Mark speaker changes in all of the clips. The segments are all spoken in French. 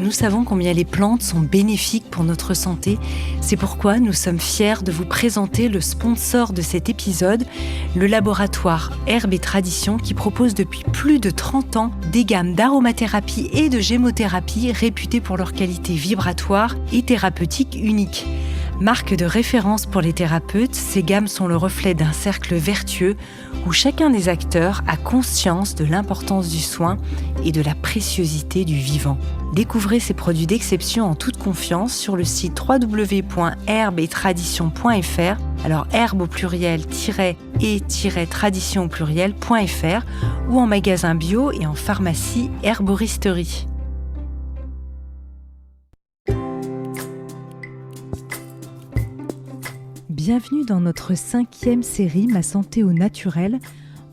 Speaker 1: Nous savons combien les plantes sont bénéfiques pour notre santé. C'est pourquoi nous sommes fiers de vous présenter le sponsor de cet épisode, le laboratoire Herbes et Traditions, qui propose depuis plus de 30 ans des gammes d'aromathérapie et de gémothérapie réputées pour leur qualité vibratoire et thérapeutique unique. Marque de référence pour les thérapeutes, ces gammes sont le reflet d'un cercle vertueux où chacun des acteurs a conscience de l'importance du soin et de la préciosité du vivant. Découvrez ces produits d'exception en toute confiance sur le site www.herbesettradition.fr. Alors herbe au pluriel -et-tradition au pluriel.fr ou en magasin bio et en pharmacie herboristerie. Bienvenue dans notre 5e série Ma santé au naturel,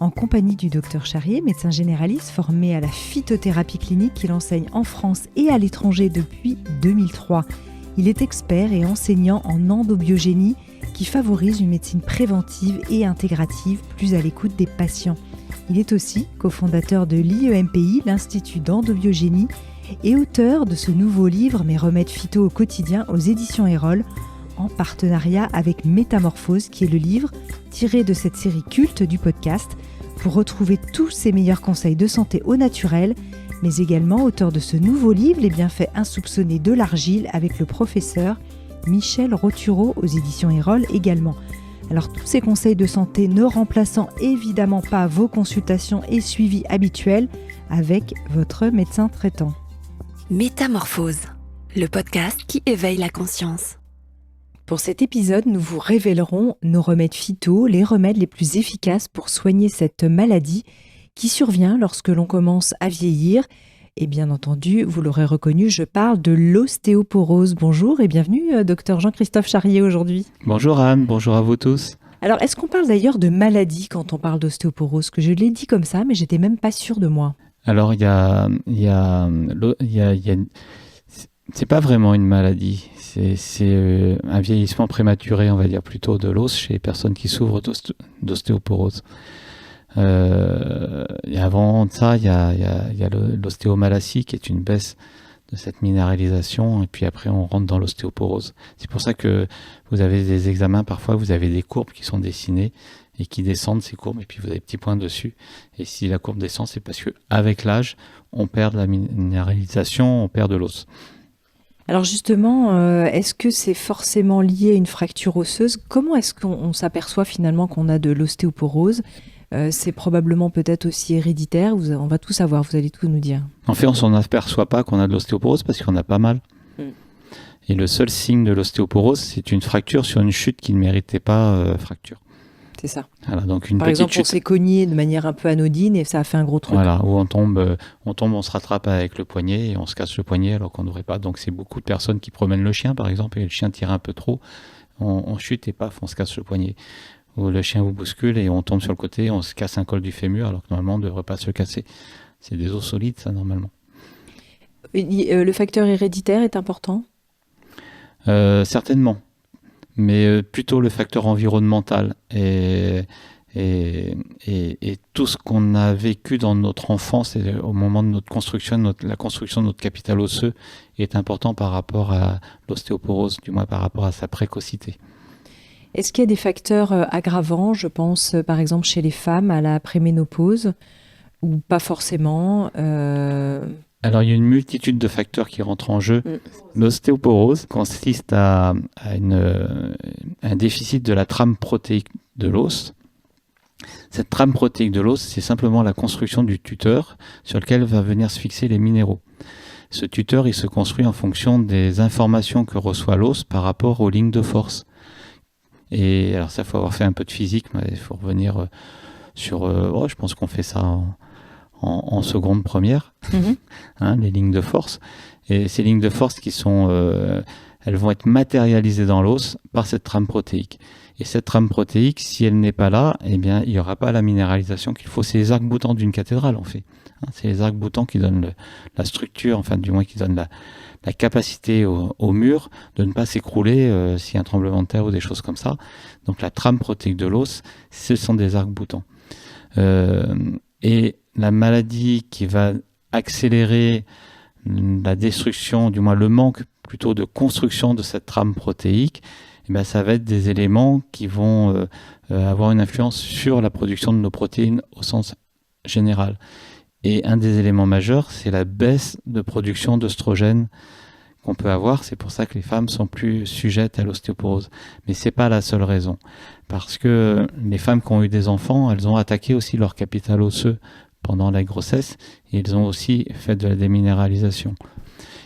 Speaker 1: en compagnie du Dr Charrier, médecin généraliste formé à la phytothérapie clinique qu'il enseigne en France et à l'étranger depuis 2003. Il est expert et enseignant en endobiogénie qui favorise une médecine préventive et intégrative plus à l'écoute des patients. Il est aussi cofondateur de l'IEMPI, l'Institut d'endobiogénie, et auteur de ce nouveau livre Mes remèdes phyto au quotidien aux éditions Erol, en partenariat avec Métamorphose, qui est le livre tiré de cette série culte du podcast, pour retrouver tous ses meilleurs conseils de santé au naturel, mais également auteur de ce nouveau livre, Les bienfaits insoupçonnés de l'argile, avec le professeur Michel Rotureau aux éditions Erol également. Alors tous ces conseils de santé ne remplaçant évidemment pas vos consultations et suivis habituels avec votre médecin traitant.
Speaker 2: Métamorphose, le podcast qui éveille la conscience.
Speaker 1: Pour cet épisode, nous vous révélerons nos remèdes phyto, les remèdes les plus efficaces pour soigner cette maladie qui survient lorsque l'on commence à vieillir. Et bien entendu, vous l'aurez reconnu, je parle de l'ostéoporose. Bonjour et bienvenue, Dr Jean-Christophe Charrier aujourd'hui.
Speaker 3: Bonjour Anne, bonjour à vous tous.
Speaker 1: Alors, est-ce qu'on parle d'ailleurs de maladie quand on parle d'ostéoporose ? Que je l'ai dit comme ça, mais j'étais même pas sûre de moi.
Speaker 3: Alors, c'est pas vraiment une maladie. C'est un vieillissement prématuré, on va dire plutôt, de l'os chez les personnes qui souffrent d'ostéoporose. Et avant ça, il y a l'ostéomalacie qui est une baisse de cette minéralisation, et puis après on rentre dans l'ostéoporose. C'est pour ça que vous avez des examens, parfois vous avez des courbes qui sont dessinées et qui descendent ces courbes, et puis vous avez des petits points dessus. Et si la courbe descend, c'est parce qu'avec l'âge, on perd de la minéralisation, on perd de l'os.
Speaker 1: Alors justement, est-ce que c'est forcément lié à une fracture osseuse ? Comment est-ce qu'on s'aperçoit finalement qu'on a de l'ostéoporose ? C'est probablement peut-être aussi héréditaire, on va tout savoir, vous allez tout nous dire.
Speaker 3: En fait, on ne s'en aperçoit pas qu'on a de l'ostéoporose parce qu'on a pas mal. Et le seul signe de l'ostéoporose, c'est une fracture sur une chute qui ne méritait pas fracture.
Speaker 1: C'est ça.
Speaker 3: Voilà, donc
Speaker 1: Par exemple, on s'est cogné de manière un peu anodine et ça a fait un gros truc.
Speaker 3: Voilà, où on tombe, on se rattrape avec le poignet et on se casse le poignet alors qu'on n'aurait pas. Donc c'est beaucoup de personnes qui promènent le chien, par exemple, et le chien tire un peu trop, on chute et paf, on se casse le poignet. Ou le chien vous bouscule et on tombe sur le côté, on se casse un col du fémur alors que normalement on ne devrait pas se le casser. C'est des os solides, ça, normalement.
Speaker 1: Le facteur héréditaire est important ?
Speaker 3: Certainement. Mais plutôt le facteur environnemental et tout ce qu'on a vécu dans notre enfance et au moment de notre construction, la construction de notre capital osseux est important par rapport à l'ostéoporose, du moins par rapport à sa précocité.
Speaker 1: Est-ce qu'il y a des facteurs aggravants ? Je pense par exemple chez les femmes à la préménopause ou pas forcément
Speaker 3: Alors, il y a une multitude de facteurs qui rentrent en jeu. L'ostéoporose consiste à un déficit de la trame protéique de l'os. Cette trame protéique de l'os, c'est simplement la construction du tuteur sur lequel va venir se fixer les minéraux. Ce tuteur, il se construit en fonction des informations que reçoit l'os par rapport aux lignes de force. Et alors ça, il faut avoir fait un peu de physique, mais il faut revenir sur... je pense qu'on fait ça en seconde première, les lignes de force. Et ces lignes de force qui sont, elles vont être matérialisées dans l'os par cette trame protéique. Et cette trame protéique, si elle n'est pas là, eh bien, il n'y aura pas la minéralisation qu'il faut. C'est les arcs-boutants d'une cathédrale, en fait. C'est les arcs-boutants qui donnent la structure, enfin, du moins qui donnent la capacité au mur de ne pas s'écrouler s'il y a un tremblement de terre ou des choses comme ça. Donc, la trame protéique de l'os, ce sont des arcs-boutants. Et la maladie qui va accélérer la destruction, du moins le manque plutôt de construction de cette trame protéique, ça va être des éléments qui vont avoir une influence sur la production de nos protéines au sens général. Et un des éléments majeurs, c'est la baisse de production d'œstrogènes qu'on peut avoir. C'est pour ça que les femmes sont plus sujettes à l'ostéoporose. Mais c'est pas la seule raison. Parce que les femmes qui ont eu des enfants, elles ont attaqué aussi leur capital osseux pendant la grossesse et elles ont aussi fait de la déminéralisation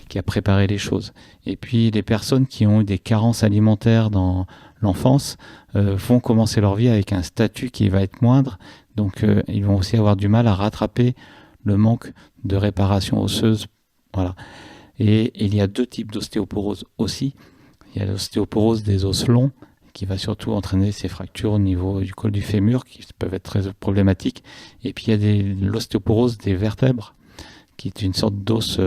Speaker 3: qui a préparé les choses. Et puis les personnes qui ont eu des carences alimentaires dans l'enfance vont commencer leur vie avec un statut qui va être moindre. Donc ils vont aussi avoir du mal à rattraper le manque de réparation osseuse. Voilà. Et il y a 2 types d'ostéoporose aussi. Il y a l'ostéoporose des os longs, qui va surtout entraîner ces fractures au niveau du col du fémur, qui peuvent être très problématiques. Et puis il y a l'ostéoporose des vertèbres, qui est une sorte d'os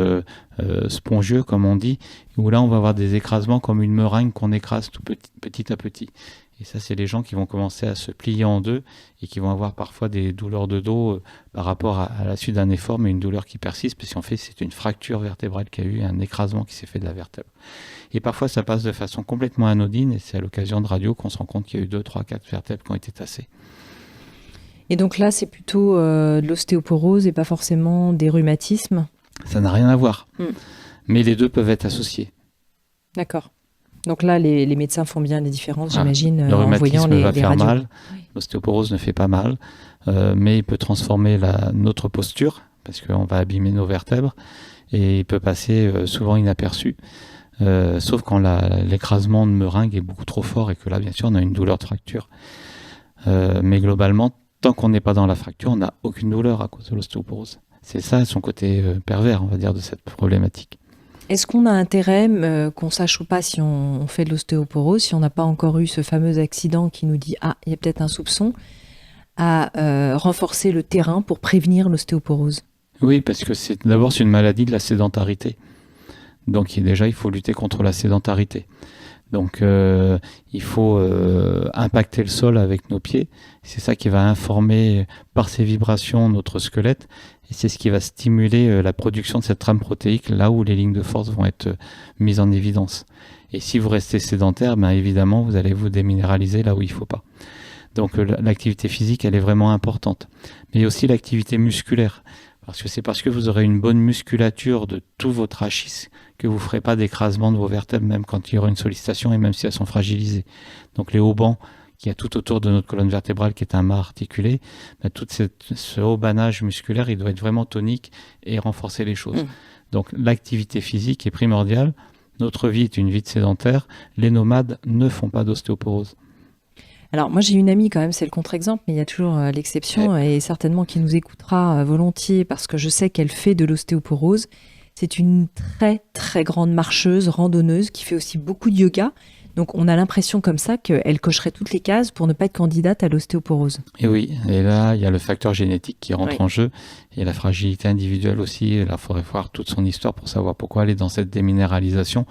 Speaker 3: spongieux, comme on dit, où là on va avoir des écrasements comme une meringue qu'on écrase tout petit à petit. Et ça, c'est les gens qui vont commencer à se plier en deux et qui vont avoir parfois des douleurs de dos par rapport à la suite d'un effort, mais une douleur qui persiste, parce qu'en fait, c'est une fracture vertébrale qui a eu, un écrasement qui s'est fait de la vertèbre. Et parfois, ça passe de façon complètement anodine, et c'est à l'occasion de radio qu'on se rend compte qu'il y a eu 2, 3, 4 vertèbres qui ont été tassées.
Speaker 1: Et donc là, c'est plutôt de l'ostéoporose et pas forcément des rhumatismes?
Speaker 3: Ça n'a rien à voir, mais les deux peuvent être associés.
Speaker 1: D'accord. Donc là, les médecins font bien les différences, j'imagine,
Speaker 3: le
Speaker 1: en voyant les
Speaker 3: va faire
Speaker 1: radios.
Speaker 3: mal, l'ostéoporose ne fait pas mal, mais il peut transformer notre posture, parce qu'on va abîmer nos vertèbres, et il peut passer souvent inaperçu, sauf quand l'écrasement de meringue est beaucoup trop fort, et que là, bien sûr, on a une douleur de fracture. Mais globalement, tant qu'on n'est pas dans la fracture, on n'a aucune douleur à cause de l'ostéoporose. C'est ça son côté pervers, on va dire, de cette problématique.
Speaker 1: Est-ce qu'on a intérêt, qu'on sache ou pas si on fait de l'ostéoporose, si on n'a pas encore eu ce fameux accident qui nous dit « Ah, il y a peut-être un soupçon », à renforcer le terrain pour prévenir l'ostéoporose?
Speaker 3: Oui, parce que c'est une maladie de la sédentarité. Donc déjà, il faut lutter contre la sédentarité. Donc il faut impacter le sol avec nos pieds. C'est ça qui va informer par ces vibrations notre squelette. Et c'est ce qui va stimuler la production de cette trame protéique là où les lignes de force vont être mises en évidence. Et si vous restez sédentaire, évidemment, vous allez vous déminéraliser là où il ne faut pas. Donc l'activité physique, elle est vraiment importante. Mais aussi l'activité musculaire. Parce que c'est parce que vous aurez une bonne musculature de tout votre rachis que vous ne ferez pas d'écrasement de vos vertèbres, même quand il y aura une sollicitation et même si elles sont fragilisées. Donc les haubans qu'il y a tout autour de notre colonne vertébrale qui est un mât articulé, tout ce haubanage musculaire, il doit être vraiment tonique et renforcer les choses. Donc l'activité physique est primordiale. Notre vie est une vie de sédentaire. Les nomades ne font pas d'ostéoporose.
Speaker 1: Alors moi j'ai une amie quand même, c'est le contre-exemple, mais il y a toujours l'exception et certainement qui nous écoutera volontiers parce que je sais qu'elle fait de l'ostéoporose. C'est une très très grande marcheuse, randonneuse qui fait aussi beaucoup de yoga. Donc on a l'impression comme ça qu'elle cocherait toutes les cases pour ne pas être candidate à l'ostéoporose.
Speaker 3: Et oui, et là il y a le facteur génétique qui rentre en jeu et la fragilité individuelle aussi. Et là il faudrait voir toute son histoire pour savoir pourquoi elle est dans cette déminéralisation.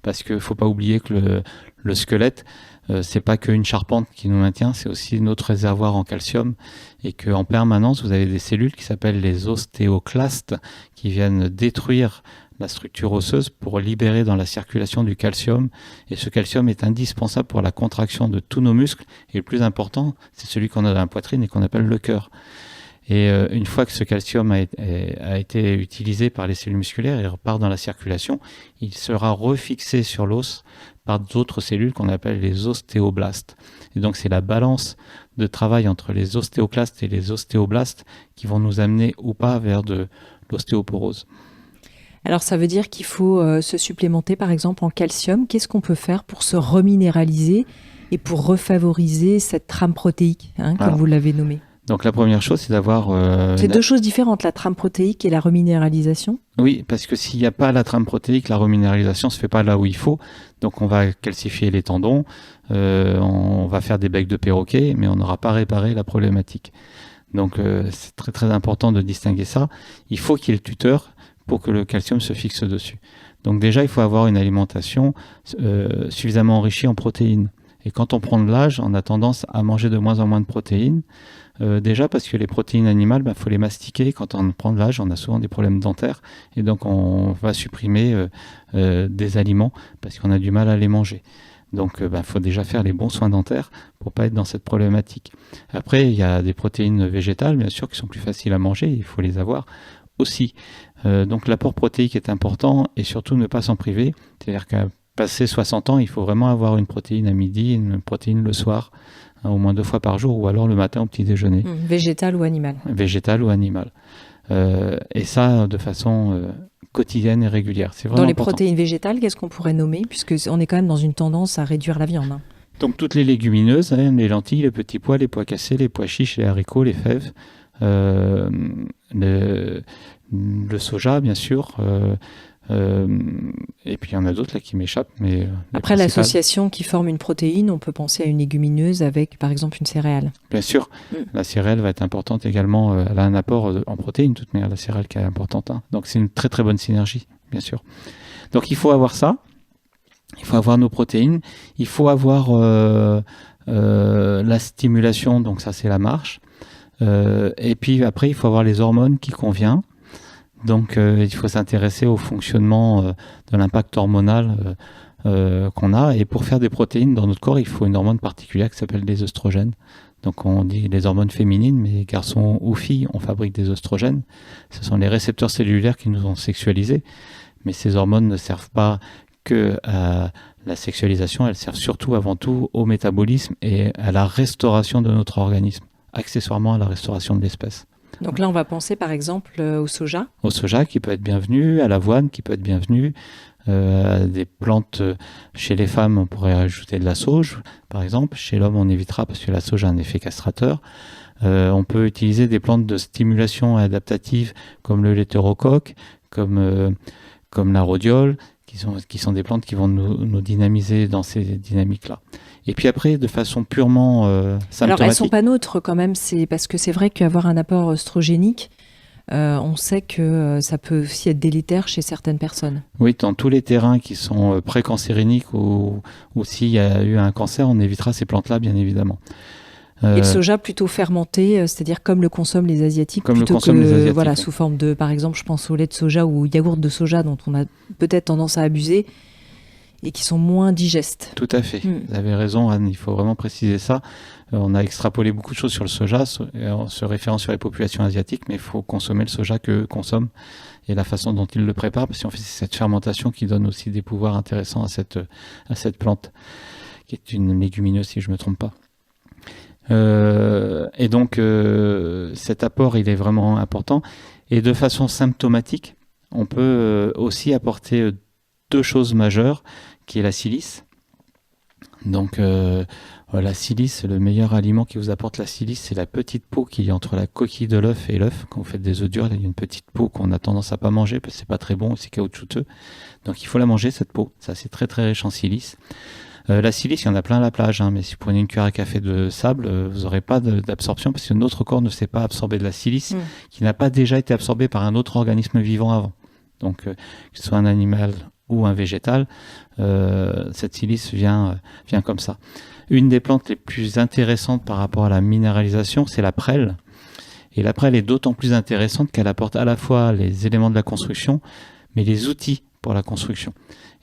Speaker 3: Parce qu'il ne faut pas oublier que le squelette, c'est pas qu'une charpente qui nous maintient, c'est aussi notre réservoir en calcium et qu'en permanence vous avez des cellules qui s'appellent les ostéoclastes qui viennent détruire la structure osseuse pour libérer dans la circulation du calcium. Et ce calcium est indispensable pour la contraction de tous nos muscles. Et le plus important, c'est celui qu'on a dans la poitrine et qu'on appelle le cœur. Et une fois que ce calcium a été utilisé par les cellules musculaires, il repart dans la circulation, il sera refixé sur l'os par d'autres cellules qu'on appelle les ostéoblastes. Et donc c'est la balance de travail entre les ostéoclastes et les ostéoblastes qui vont nous amener ou pas vers de l'ostéoporose.
Speaker 1: Alors ça veut dire qu'il faut se supplémenter par exemple en calcium. Qu'est-ce qu'on peut faire pour se reminéraliser et pour refavoriser cette trame protéique, comme vous l'avez nommé?
Speaker 3: Donc la première chose, c'est d'avoir...
Speaker 1: c'est deux choses différentes, la trame protéique et la reminéralisation? Oui,
Speaker 3: parce que s'il n'y a pas la trame protéique, la reminéralisation ne se fait pas là où il faut. Donc on va calcifier les tendons, on va faire des becs de perroquet, mais on n'aura pas réparé la problématique. Donc c'est très très important de distinguer ça. Il faut qu'il y ait le tuteur pour que le calcium se fixe dessus. Donc déjà, il faut avoir une alimentation suffisamment enrichie en protéines. Et quand on prend de l'âge, on a tendance à manger de moins en moins de protéines. Déjà parce que les protéines animales, faut les mastiquer. Quand on prend de l'âge, on a souvent des problèmes dentaires. Et donc, on va supprimer des aliments parce qu'on a du mal à les manger. Donc, faut déjà faire les bons soins dentaires pour pas être dans cette problématique. Après, il y a des protéines végétales, bien sûr, qui sont plus faciles à manger. Il faut les avoir aussi. Donc, l'apport protéique est important et surtout ne pas s'en priver. C'est-à-dire qu'à passer 60 ans, il faut vraiment avoir une protéine à midi et une protéine le soir, au moins 2 fois par jour, ou alors le matin au petit déjeuner.
Speaker 1: Végétal ou animal.
Speaker 3: Végétal ou animal. Et ça, de façon quotidienne et régulière. C'est vraiment
Speaker 1: dans les
Speaker 3: important.
Speaker 1: Protéines végétales, qu'est-ce qu'on pourrait nommer, puisqu'on est quand même dans une tendance à réduire la viande.
Speaker 3: Donc toutes les légumineuses, les lentilles, les petits pois, les pois cassés, les pois chiches, les haricots, les fèves, le soja, bien sûr. Et puis il y en a d'autres là qui m'échappent. Mais
Speaker 1: après, l'association qui forme une protéine, on peut penser à une légumineuse avec par exemple une céréale.
Speaker 3: Bien sûr, la céréale va être importante également. Elle a un apport en protéines, de toute manière, la céréale qui est importante. Donc c'est une très très bonne synergie, bien sûr. Donc il faut avoir ça, il faut avoir nos protéines, il faut avoir la stimulation, donc ça c'est la marche. Et puis après il faut avoir les hormones qui conviennent. Donc il faut s'intéresser au fonctionnement de l'impact hormonal qu'on a. Et pour faire des protéines dans notre corps, il faut une hormone particulière qui s'appelle les œstrogènes. Donc on dit les hormones féminines, mais garçons ou filles, on fabrique des œstrogènes. Ce sont les récepteurs cellulaires qui nous ont sexualisés. Mais ces hormones ne servent pas que à la sexualisation, elles servent surtout avant tout au métabolisme et à la restauration de notre organisme, accessoirement à la restauration de l'espèce.
Speaker 1: Donc là, on va penser par exemple au soja.
Speaker 3: Au soja qui peut être bienvenu, à l'avoine qui peut être bienvenue, à des plantes. Chez les femmes, on pourrait ajouter de la sauge, par exemple. Chez l'homme, on évitera parce que la sauge a un effet castrateur. On peut utiliser des plantes de stimulation adaptative comme le laiteurocoque, comme la rhodiole, qui sont des plantes qui vont nous dynamiser dans ces dynamiques-là. Et puis après, de façon purement symptomatique.
Speaker 1: Alors, elles ne sont pas neutres quand même, c'est parce que c'est vrai qu'avoir un apport œstrogénique, on sait que ça peut aussi être délétère chez certaines personnes.
Speaker 3: Oui, dans tous les terrains qui sont précancériniques ou s'il y a eu un cancer, on évitera ces plantes-là, bien évidemment.
Speaker 1: Et le soja plutôt fermenté, c'est-à-dire comme le consomment les Asiatiques,
Speaker 3: comme
Speaker 1: plutôt
Speaker 3: le consomment les Asiatiques,
Speaker 1: voilà, sous forme de, par exemple, je pense au lait de soja ou au yaourt de soja dont on a peut-être tendance à abuser et qui sont moins digestes.
Speaker 3: Tout à fait. Vous avez raison, Anne, il faut vraiment préciser ça. On a extrapolé beaucoup de choses sur le soja en se référant sur les populations asiatiques, mais il faut consommer le soja qu'eux consomment et la façon dont ils le préparent, parce qu'en fait, c'est cette fermentation qui donne aussi des pouvoirs intéressants à cette plante, qui est une légumineuse, si je ne me trompe pas. Et donc, cet apport, il est vraiment important. Et de façon symptomatique, on peut aussi apporter 2 choses majeures, qui est la silice. Donc, la silice, le meilleur aliment qui vous apporte la silice, c'est la petite peau qu'il y a entre la coquille de l'œuf et l'œuf. Quand vous faites des œufs durs, il y a une petite peau qu'on a tendance à pas manger parce que c'est pas très bon, c'est caoutchouteux. Donc, il faut la manger, cette peau. Ça, c'est très très riche en silice. La silice, il y en a plein à la plage, mais si vous prenez une cuillère à café de sable, vous n'aurez pas d'absorption parce que notre corps ne sait pas absorber de la silice qui n'a pas déjà été absorbée par un autre organisme vivant avant. Donc, que ce soit un animal ou un végétal, cette silice vient comme ça. Une des plantes les plus intéressantes par rapport à la minéralisation, c'est la prêle. Et la prêle est d'autant plus intéressante qu'elle apporte à la fois les éléments de la construction, mais les outils pour la construction.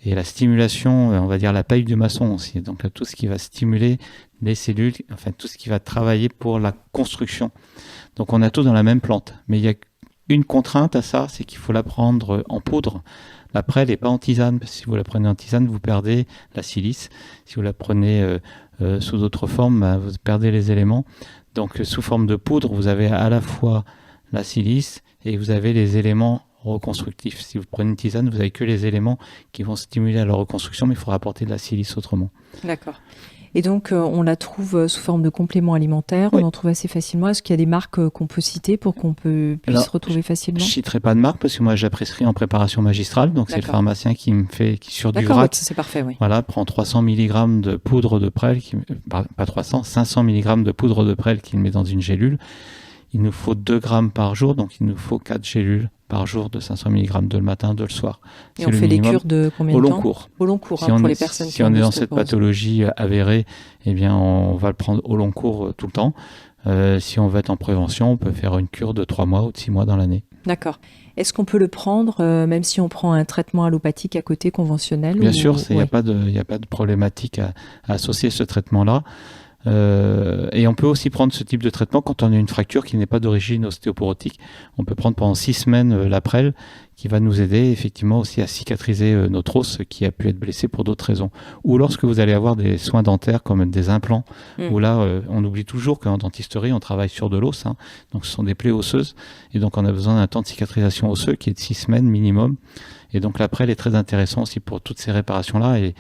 Speaker 3: Et la stimulation, on va dire la paille du maçon aussi. Donc là, tout ce qui va stimuler les cellules, enfin tout ce qui va travailler pour la construction. Donc on a tout dans la même plante. Mais il y a une contrainte à ça, c'est qu'il faut la prendre en poudre. La prêle n'est pas en tisane, parce que si vous la prenez en tisane, vous perdez la silice. Si vous la prenez sous d'autres formes, vous perdez les éléments. Donc sous forme de poudre, vous avez à la fois la silice et vous avez les éléments reconstructifs. Si vous prenez une tisane, vous n'avez que les éléments qui vont stimuler à la reconstruction, mais il faudra apporter de la silice autrement.
Speaker 1: D'accord. Et donc, on la trouve sous forme de complément alimentaire,
Speaker 3: oui.
Speaker 1: On en trouve assez facilement. Est-ce qu'il y a des marques qu'on peut citer pour qu'on puisse retrouver facilement ?
Speaker 3: Je ne citerai pas de marque parce que moi, je la prescris en préparation magistrale. Donc, c'est le pharmacien qui sur du vrac,
Speaker 1: c'est parfait, oui.
Speaker 3: Voilà, prend 300 mg de poudre de prêle, pas 300, 500 mg de poudre de prêle qu'il met dans une gélule. Il nous faut 2 grammes par jour, donc il nous faut 4 gélules par jour de 500 mg, 2 le matin, 2 le soir.
Speaker 1: Et on fait des cures de combien de temps ?
Speaker 3: Au long cours.
Speaker 1: Pour les personnes
Speaker 3: si on est dans cette pathologie avérée, eh bien, on va le prendre au long cours tout le temps. Si on veut être en prévention, on peut faire une cure de 3 mois ou de 6 mois dans l'année.
Speaker 1: D'accord. Est-ce qu'on peut le prendre même si on prend un traitement allopathique à côté conventionnel?
Speaker 3: Bien sûr, il n'y a pas de problématique à associer ce traitement-là. Et on peut aussi prendre ce type de traitement quand on a une fracture qui n'est pas d'origine ostéoporotique. On peut prendre pendant 6 semaines la prêle qui va nous aider effectivement aussi à cicatriser notre os qui a pu être blessé pour d'autres raisons. Ou lorsque vous allez avoir des soins dentaires comme des implants, où là on oublie toujours qu'en dentisterie on travaille sur de l'os, hein, donc ce sont des plaies osseuses et donc on a besoin d'un temps de cicatrisation osseux qui est de 6 semaines minimum. Et donc la prêle est très intéressant aussi pour toutes ces réparations-là et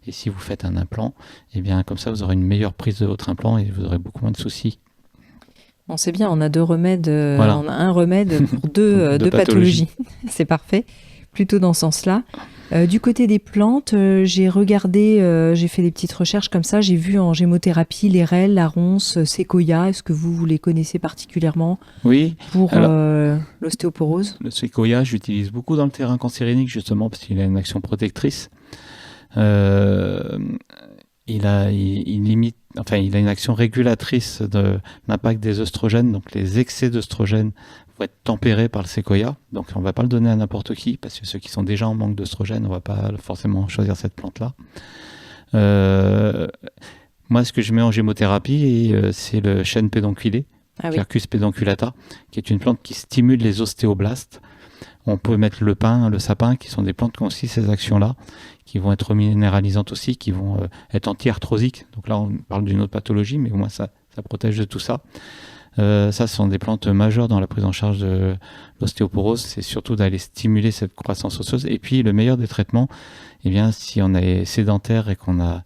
Speaker 3: si vous faites un implant, eh bien comme ça vous aurez une meilleure prise de votre implant et vous aurez beaucoup moins de soucis.
Speaker 1: On sait bien, on a 2 remèdes, voilà. On a un remède pour deux pathologies. C'est parfait, plutôt dans ce sens-là. Du côté des plantes, j'ai regardé, j'ai fait des petites recherches comme ça, j'ai vu en gémothérapie l'érel, la ronce, séquoia. Est-ce que vous les connaissez particulièrement?
Speaker 3: Oui.
Speaker 1: Pour l'ostéoporose?
Speaker 3: Le séquoia, j'utilise beaucoup dans le terrain cancérinique justement parce qu'il a une action protectrice. Il a une action régulatrice de l'impact des œstrogènes, donc les excès d'œstrogènes vont être tempérés par le séquoia. Donc on ne va pas le donner à n'importe qui, parce que ceux qui sont déjà en manque d'œstrogènes, on ne va pas forcément choisir cette plante-là. Moi, ce que je mets en gémothérapie, c'est le chêne pédonculé, Quercus pedonculata, qui est une plante qui stimule les ostéoblastes. On peut mettre le pin, le sapin, qui sont des plantes qui ont aussi ces actions-là, qui vont être minéralisantes aussi, qui vont être anti-arthrosiques. Donc là, on parle d'une autre pathologie, mais au moins ça protège de tout ça. Ça, ce sont des plantes majeures dans la prise en charge de l'ostéoporose. C'est surtout d'aller stimuler cette croissance osseuse. Et puis, le meilleur des traitements, eh bien, si on est sédentaire et qu'on a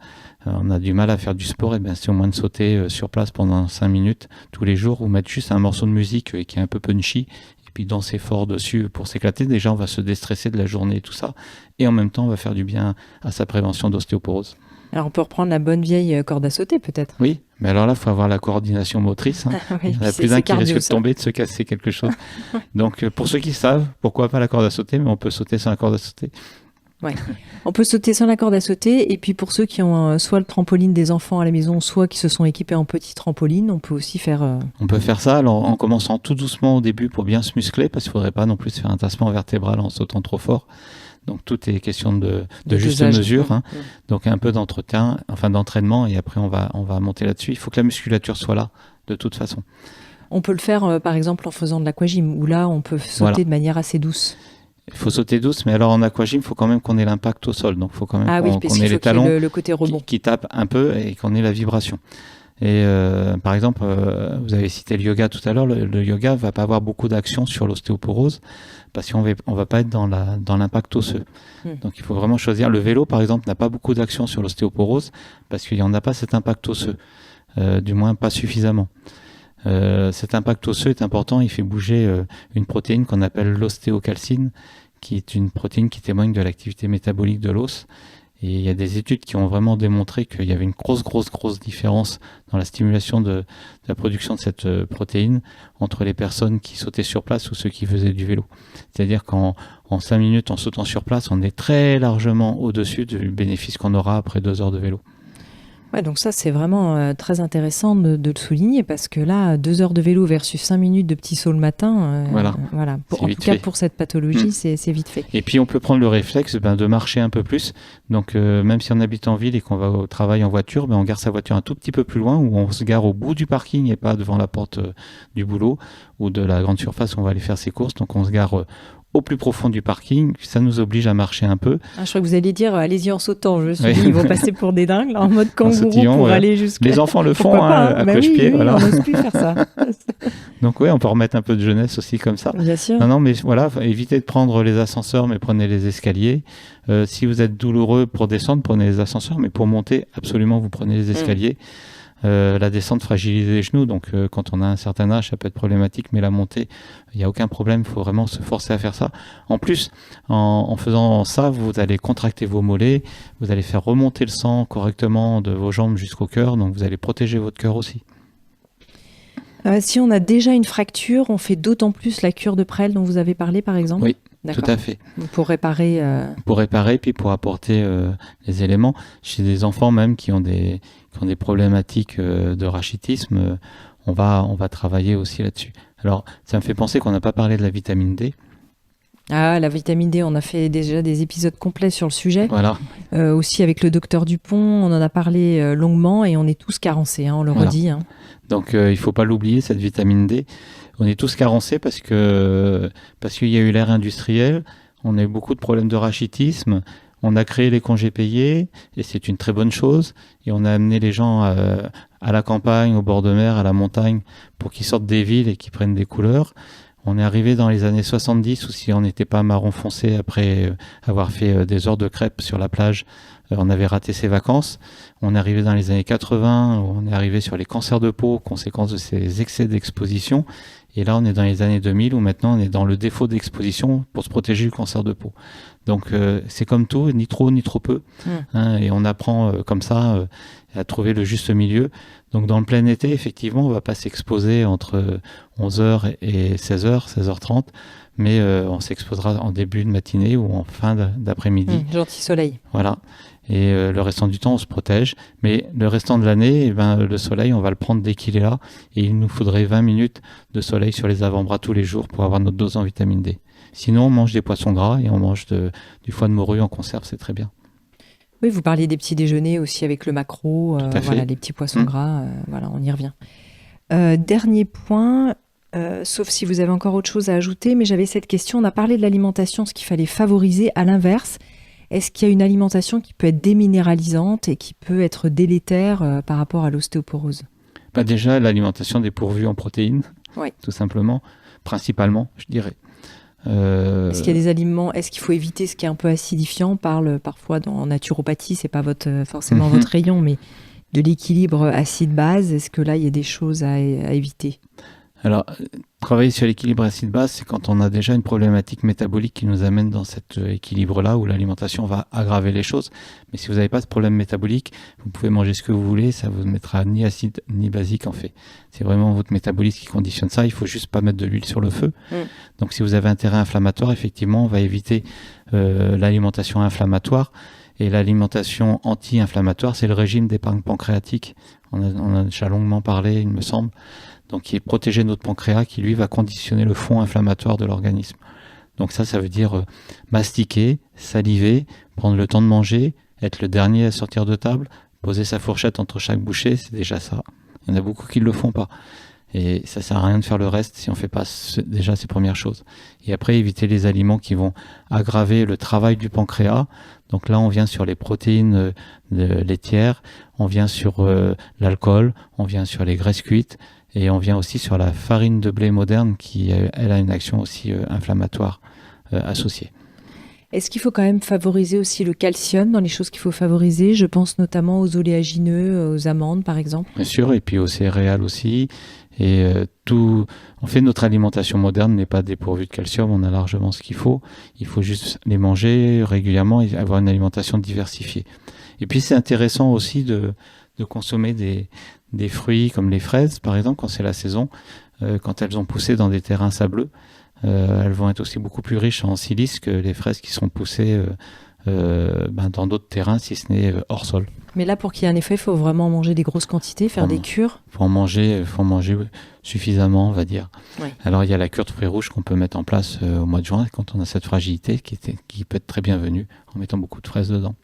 Speaker 3: du mal à faire du sport, eh bien, c'est au moins de sauter sur place pendant 5 minutes tous les jours ou mettre juste un morceau de musique qui est un peu punchy. Puis danser fort dessus pour s'éclater. Déjà, on va se déstresser de la journée et tout ça. Et en même temps, on va faire du bien à sa prévention d'ostéoporose.
Speaker 1: Alors, on peut reprendre la bonne vieille corde à sauter, peut-être?
Speaker 3: Oui, mais alors là, il faut avoir la coordination motrice. Hein.
Speaker 1: Oui,
Speaker 3: il y en a plus d'un qui risque de tomber, de se casser quelque chose. Donc, pour ceux qui savent, pourquoi pas la corde à sauter, mais on peut sauter sans la corde à sauter.
Speaker 1: Ouais. On peut sauter sans la corde à sauter. Et puis, pour ceux qui ont soit le trampoline des enfants à la maison, soit qui se sont équipés en petit trampoline, on peut aussi faire...
Speaker 3: On peut faire ça alors, en commençant tout doucement au début pour bien se muscler, parce qu'il ne faudrait pas non plus faire un tassement vertébral en sautant trop fort. Donc, tout est question de juste mesure. Hein. Donc, un peu d'entraînement, et après, on va monter là-dessus. Il faut que la musculature soit là, de toute façon.
Speaker 1: On peut le faire, par exemple, en faisant de l'aquagym, où là, on peut sauter de manière assez douce.
Speaker 3: Il faut sauter douce, mais alors en aquagym, il faut quand même qu'on ait l'impact au sol. Donc, il faut quand même qu'on ait les talons
Speaker 1: le côté rebond
Speaker 3: qui tapent un peu et qu'on ait la vibration. Et par exemple, vous avez cité le yoga tout à l'heure. Le yoga va pas avoir beaucoup d'action sur l'ostéoporose parce qu'on va pas être dans l'impact osseux. Donc, il faut vraiment choisir. Le vélo, par exemple, n'a pas beaucoup d'action sur l'ostéoporose parce qu'il n'y en a pas cet impact osseux, du moins pas suffisamment. Cet impact osseux est important, il fait bouger une protéine qu'on appelle l'ostéocalcine, qui est une protéine qui témoigne de l'activité métabolique de l'os. Et il y a des études qui ont vraiment démontré qu'il y avait une grosse différence dans la stimulation de la production de cette protéine entre les personnes qui sautaient sur place ou ceux qui faisaient du vélo. C'est-à-dire qu'en 5 minutes, en sautant sur place, on est très largement au-dessus du bénéfice qu'on aura après 2 heures de vélo.
Speaker 1: Ouais, donc ça, c'est vraiment très intéressant de le souligner parce que là, 2 heures de vélo versus 5 minutes de petit saut le matin, voilà. En tout cas, pour cette pathologie, c'est vite fait.
Speaker 3: Et puis, on peut prendre le réflexe de marcher un peu plus. Donc, même si on habite en ville et qu'on va au travail en voiture, on gare sa voiture un tout petit peu plus loin ou on se gare au bout du parking et pas devant la porte du boulot ou de la grande surface où on va aller faire ses courses. Donc, on se gare au plus profond du parking, ça nous oblige à marcher un peu.
Speaker 1: Je crois que vous alliez dire allez-y en sautant. Je me suis dit, ils vont passer pour des dingues, là, en mode kangourou pour aller jusqu'à...
Speaker 3: Les enfants le font à cloche-pied.
Speaker 1: Voilà. On n'ose plus faire ça.
Speaker 3: Donc on peut remettre un peu de jeunesse aussi comme ça.
Speaker 1: Bien sûr.
Speaker 3: Non, mais voilà, évitez de prendre les ascenseurs, mais prenez les escaliers. Si vous êtes douloureux pour descendre, prenez les ascenseurs, mais pour monter, absolument, vous prenez les escaliers. La descente fragilise les genoux, donc quand on a un certain âge, ça peut être problématique, mais la montée, il n'y a aucun problème, il faut vraiment se forcer à faire ça. En plus, en faisant ça, vous allez contracter vos mollets, vous allez faire remonter le sang correctement de vos jambes jusqu'au cœur, donc vous allez protéger votre cœur aussi.
Speaker 1: Si on a déjà une fracture, on fait d'autant plus la cure de prêle dont vous avez parlé, par exemple?
Speaker 3: Oui. D'accord. Tout à fait.
Speaker 1: Pour réparer...
Speaker 3: Pour réparer, puis pour apporter les éléments. Chez des enfants même qui ont des problématiques de rachitisme, on va travailler aussi là-dessus. Alors, ça me fait penser qu'on n'a pas parlé de la vitamine D.
Speaker 1: Ah, la vitamine D, on a fait déjà des épisodes complets sur le sujet.
Speaker 3: Voilà.
Speaker 1: Aussi avec le docteur Dupont, on en a parlé longuement et on est tous carencés, on le redit.
Speaker 3: Donc, il ne faut pas l'oublier, cette vitamine D. On est tous carencés parce qu'il y a eu l'ère industrielle, on a eu beaucoup de problèmes de rachitisme, on a créé les congés payés et c'est une très bonne chose. Et on a amené les gens à la campagne, au bord de mer, à la montagne pour qu'ils sortent des villes et qu'ils prennent des couleurs. On est arrivé dans les années 70 où si on n'était pas marron foncé après avoir fait des heures de crêpes sur la plage, on avait raté ses vacances. On est arrivé dans les années 80 où on est arrivé sur les cancers de peau, conséquence de ces excès d'exposition. Et là, on est dans les années 2000 où maintenant on est dans le défaut d'exposition pour se protéger du cancer de peau. Donc c'est comme tout, ni trop ni trop peu. Et on apprend comme ça à trouver le juste milieu. Donc dans le plein été, effectivement, on ne va pas s'exposer entre 11h et 16h, 16h30, mais on s'exposera en début de matinée ou en fin d'après-midi.
Speaker 1: Gentil soleil.
Speaker 3: Voilà. Et le restant du temps, on se protège. Mais le restant de l'année, le soleil, on va le prendre dès qu'il est là. Et il nous faudrait 20 minutes de soleil sur les avant-bras tous les jours pour avoir notre dose en vitamine D. Sinon, on mange des poissons gras et on mange du foie de morue en conserve, c'est très bien.
Speaker 1: Oui, vous parliez des petits déjeuners aussi avec le maquereau, les petits poissons gras, on y revient. Dernier point, sauf si vous avez encore autre chose à ajouter, mais j'avais cette question, on a parlé de l'alimentation, ce qu'il fallait favoriser. À l'inverse, est-ce qu'il y a une alimentation qui peut être déminéralisante et qui peut être délétère par rapport à l'ostéoporose ?
Speaker 3: Déjà, l'alimentation dépourvue en protéines, tout simplement, principalement, je dirais.
Speaker 1: Est-ce qu'il y a des aliments, est-ce qu'il faut éviter ce qui est un peu acidifiant ? On parle parfois en naturopathie, c'est pas forcément votre rayon, mais de l'équilibre acide-base. Est-ce que là, il y a des choses à éviter ? Alors,
Speaker 3: travailler sur l'équilibre acide-base, c'est quand on a déjà une problématique métabolique qui nous amène dans cet équilibre-là où l'alimentation va aggraver les choses. Mais si vous n'avez pas ce problème métabolique, vous pouvez manger ce que vous voulez, ça vous mettra ni acide ni basique en fait. C'est vraiment votre métabolisme qui conditionne ça, il faut juste pas mettre de l'huile sur le feu. Donc si vous avez un terrain inflammatoire, effectivement, on va éviter l'alimentation inflammatoire. Et l'alimentation anti-inflammatoire, c'est le régime d'épargne pancréatique. On a déjà longuement parlé, il me semble. Donc qui est protéger notre pancréas, qui lui va conditionner le fond inflammatoire de l'organisme. Donc ça veut dire mastiquer, saliver, prendre le temps de manger, être le dernier à sortir de table, poser sa fourchette entre chaque bouchée, c'est déjà ça. Il y en a beaucoup qui ne le font pas. Et ça sert à rien de faire le reste si on ne fait pas déjà ces premières choses. Et après, éviter les aliments qui vont aggraver le travail du pancréas. Donc là, on vient sur les protéines laitières, on vient sur l'alcool, on vient sur les graisses cuites, et on vient aussi sur la farine de blé moderne qui, elle, a une action aussi inflammatoire associée.
Speaker 1: Est-ce qu'il faut quand même favoriser aussi le calcium dans les choses qu'il faut favoriser ? Je pense notamment aux oléagineux, aux amandes par exemple.
Speaker 3: Bien sûr, et puis aux céréales aussi. Et en fait, notre alimentation moderne n'est pas dépourvue de calcium, on a largement ce qu'il faut. Il faut juste les manger régulièrement et avoir une alimentation diversifiée. Et puis c'est intéressant aussi de consommer des fruits comme les fraises, par exemple, quand c'est la saison, quand elles ont poussé dans des terrains sableux. Elles vont être aussi beaucoup plus riches en silice que les fraises qui sont poussées dans d'autres terrains, si ce n'est hors sol.
Speaker 1: Mais là, pour qu'il y ait un effet, il faut vraiment manger des grosses quantités, faire des cures.
Speaker 3: Il faut en manger suffisamment, on va dire. Oui. Alors, il y a la cure de fruits rouges qu'on peut mettre en place au mois de juin, quand on a cette fragilité qui peut être très bienvenue, en mettant beaucoup de fraises dedans.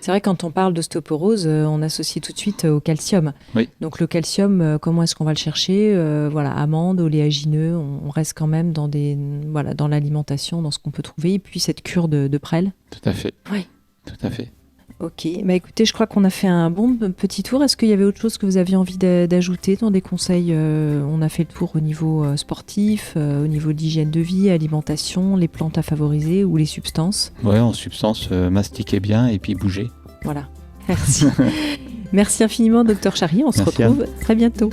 Speaker 1: C'est vrai, quand on parle d'ostéoporose, on associe tout de suite au calcium. Oui. Donc le calcium, comment est-ce qu'on va le chercher ? Amandes, oléagineux, on reste quand même dans l'alimentation, dans ce qu'on peut trouver. Et puis cette cure de prêle.
Speaker 3: Tout à fait.
Speaker 1: Oui.
Speaker 3: Tout à fait.
Speaker 1: Ok, écoutez, je crois qu'on a fait un bon petit tour. Est-ce qu'il y avait autre chose que vous aviez envie d'ajouter dans des conseils ? On a fait le tour au niveau sportif, au niveau d'hygiène de vie, alimentation, les plantes à favoriser ou les substances ?
Speaker 3: Oui, en substance, mastiquer bien et puis bouger.
Speaker 1: Voilà, merci. Merci infiniment, Dr Charrier. On se retrouve très bientôt.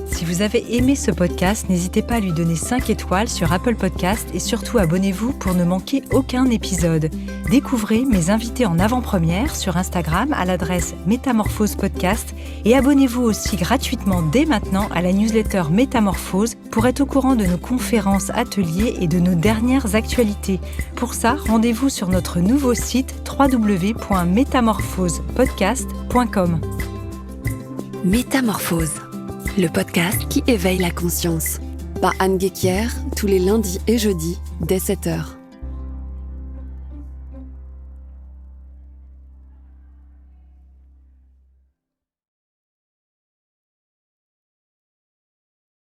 Speaker 1: Si vous avez aimé ce podcast, n'hésitez pas à lui donner 5 étoiles sur Apple Podcast et surtout abonnez-vous pour ne manquer aucun épisode. Découvrez mes invités en avant-première sur Instagram à l'adresse Métamorphose Podcast et abonnez-vous aussi gratuitement dès maintenant à la newsletter Métamorphose pour être au courant de nos conférences, ateliers et de nos dernières actualités. Pour ça, rendez-vous sur notre nouveau site www.métamorphosepodcast.com.
Speaker 2: Métamorphose, le podcast qui éveille la conscience. Par Anne Guéquière, tous les lundis et jeudis, dès 7h.